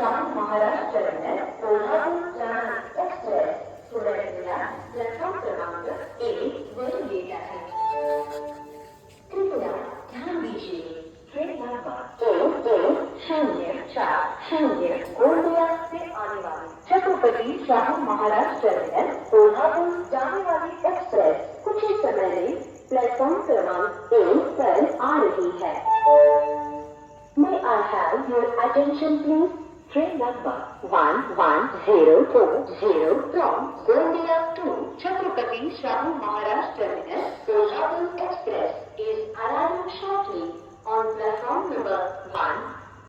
Shahu Maharaj terminus Kolhapur Jalna express सुरळीतल्या platform क्रमांक 1 वर येत आहे. कृपया ध्यान दीजिए. ट्रेन नंबर 1104 गोंदिया से आने वाली छत्रपति शाहू महाराज टर्मिनस कोल्हापुर जाने वाली एक्सप्रेस कुछ ही समय में प्लेटफॉर्म क्रमांक 1 पर आ रही है. May I have your attention please? Train number 1102 from Gondia to Chhatrapati Shahu Maharaj Terminus, Kolhapur Express is arriving shortly on platform number 1.